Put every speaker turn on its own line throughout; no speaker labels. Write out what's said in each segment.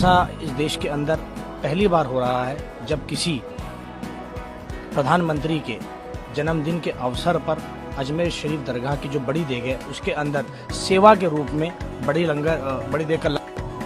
ऐसा इस देश के अंदर पहली बार हो रहा है जब किसी प्रधानमंत्री के जन्मदिन के अवसर पर अजमेर शरीफ दरगाह की जो बड़ी देग है उसके अंदर सेवा के रूप में बड़ी देग का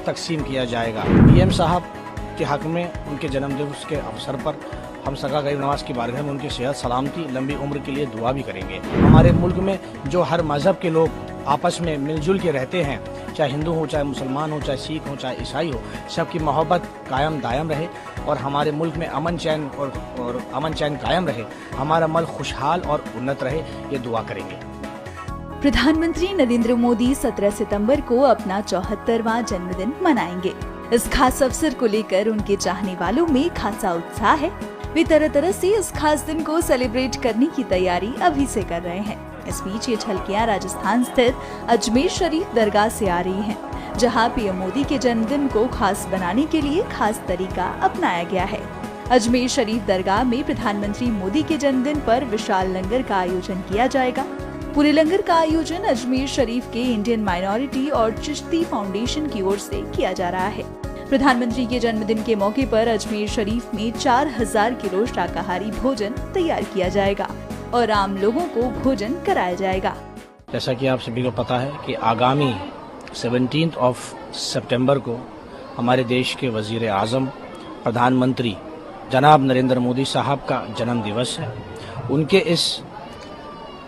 तकसीम किया जाएगा। पीएम साहब के हक में उनके जन्मदिन के अवसर पर हम सगा गरीब नवाज की बारगाह में उनकी सेहत सलामती लंबी उम्र के लिए दुआ भी करेंगे। हमारे मुल्क में जो हर मज़हब के लोग आपस में मिलजुल के रहते हैं, चाहे हिंदू हो, चाहे मुसलमान हो, चाहे सिख हो, चाहे ईसाई हो, सबकी मोहब्बत कायम दायम रहे और हमारे मुल्क में अमन चैन कायम रहे, हमारा मुल्क खुशहाल और उन्नत रहे, ये दुआ करेंगे।
प्रधानमंत्री नरेंद्र मोदी 17 सितंबर को अपना 74वां जन्मदिन मनाएंगे। इस खास अवसर को लेकर उनके चाहने वालों में खासा उत्साह है। वे तरह तरह से इस खास दिन को सेलिब्रेट करने की तैयारी अभी से कर रहे हैं। इस बीच ये झलकियां राजस्थान स्थित अजमेर शरीफ दरगाह से आ रही हैं, जहां पीएम मोदी के जन्मदिन को खास बनाने के लिए खास तरीका अपनाया गया है। अजमेर शरीफ दरगाह में प्रधानमंत्री मोदी के जन्मदिन पर विशाल लंगर का आयोजन किया जाएगा। पूरे लंगर का आयोजन अजमेर शरीफ के इंडियन माइनॉरिटी और चिश्ती फाउंडेशन की ओर से किया जा रहा है। प्रधानमंत्री के जन्मदिन के मौके पर अजमेर शरीफ में 4000 किलो शाकाहारी भोजन तैयार किया जाएगा और आम लोगों को भोजन कराया जाएगा।
जैसा कि आप सभी को पता है कि आगामी 17 सितंबर को हमारे देश के वजीर आज़म प्रधानमंत्री जनाब नरेंद्र मोदी साहब का जन्म दिवस है। उनके इस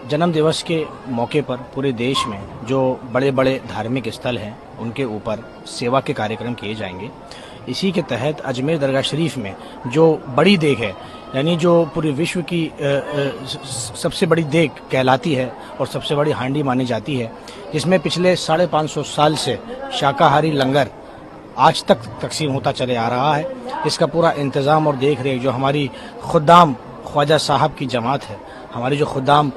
जन्म दिवस के मौके पर पूरे देश में जो बड़े बड़े धार्मिक स्थल हैं उनके ऊपर सेवा के कार्यक्रम किए जाएंगे। इसी के तहत अजमेर दरगाह शरीफ में जो बड़ी देग है, यानी जो पूरे विश्व की सबसे बड़ी देग कहलाती है और सबसे बड़ी हांडी मानी जाती है, जिसमें पिछले 550 साल से शाकाहारी लंगर आज तक तकसीम होता चले आ रहा है। इसका पूरा इंतज़ाम और देख रेख जो हमारी खुद्दाम ख्वाजा साहब की जमात है, हमारी जो खुद्दाम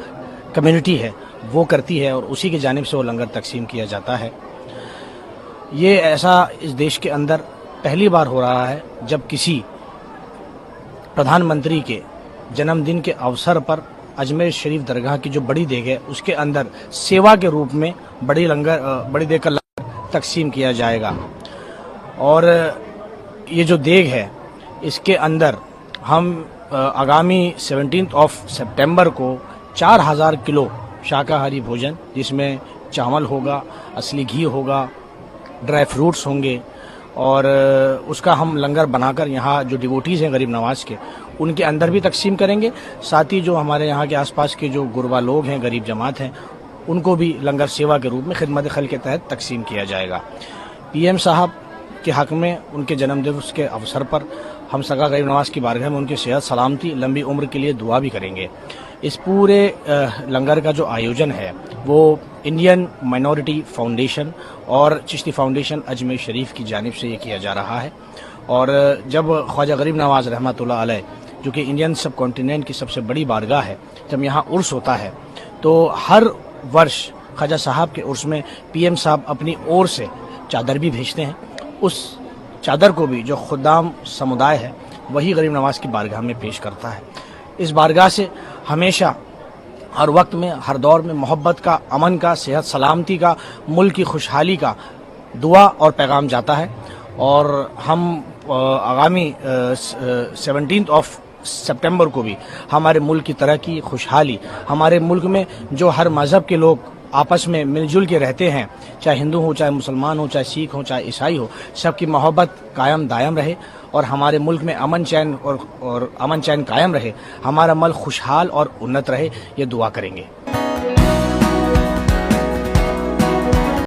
कम्युनिटी है, वो करती है और उसी की जानिब से वो लंगर तकसीम किया जाता है। ये ऐसा इस देश के अंदर पहली बार हो रहा है जब किसी प्रधानमंत्री के जन्मदिन के अवसर पर अजमेर शरीफ दरगाह की जो बड़ी देग है उसके अंदर सेवा के रूप में बड़ी देग का लंगर तकसीम किया जाएगा। और ये जो देग है इसके अंदर हम आगामी 17 सितंबर को 4000 किलो शाकाहारी भोजन, जिसमें चावल होगा, असली घी होगा, ड्राई फ्रूट्स होंगे और उसका हम लंगर बनाकर यहाँ जो डिवोटीज़ हैं गरीब नवाज के, उनके अंदर भी तकसीम करेंगे। साथ ही जो हमारे यहाँ के आसपास के जो गुरबा लोग हैं, गरीब जमात हैं, उनको भी लंगर सेवा के रूप में खिदमत खल के तहत तकसीम किया जाएगा। पीएम साहब के हक में उनके जन्मदिन के अवसर पर हम सगा गरीब नवाज की बारगाह में उनकी सेहत सलामती लंबी उम्र के लिए दुआ भी करेंगे। इस पूरे लंगर का जो आयोजन है वो इंडियन माइनॉरिटी फाउंडेशन और चिश्ती फाउंडेशन अजमेर शरीफ की जानिब से ये किया जा रहा है। और जब ख्वाजा गरीब नवाज रहमतुल्लाह अलैह, जो कि इंडियन सब कॉन्टिनेंट की सबसे बड़ी बारगाह है, जब यहाँ उर्स होता है तो हर वर्ष ख्वाजा साहब के उर्स में पीएम साहब अपनी ओर से चादर भी भेजते हैं। उस चादर को भी जो खुद्दाम समुदाय है वही गरीब नवाज की बारगाह में पेश करता है। इस बारगाह से हमेशा हर वक्त में, हर दौर में मोहब्बत का, अमन का, सेहत सलामती का, मुल्क की खुशहाली का दुआ और पैगाम जाता है। और हम आगामी 17 सितंबर को भी हमारे मुल्क की तरक्की, खुशहाली, हमारे मुल्क में जो हर मज़हब के लोग आपस में मिलजुल के रहते हैं, चाहे हिंदू हो, चाहे मुसलमान हो, चाहे सिख हो, चाहे ईसाई हो, सबकी मोहब्बत कायम दायम रहे और हमारे मुल्क में अमन चैन कायम रहे, हमारा मुल्क खुशहाल और उन्नत रहे, ये दुआ करेंगे।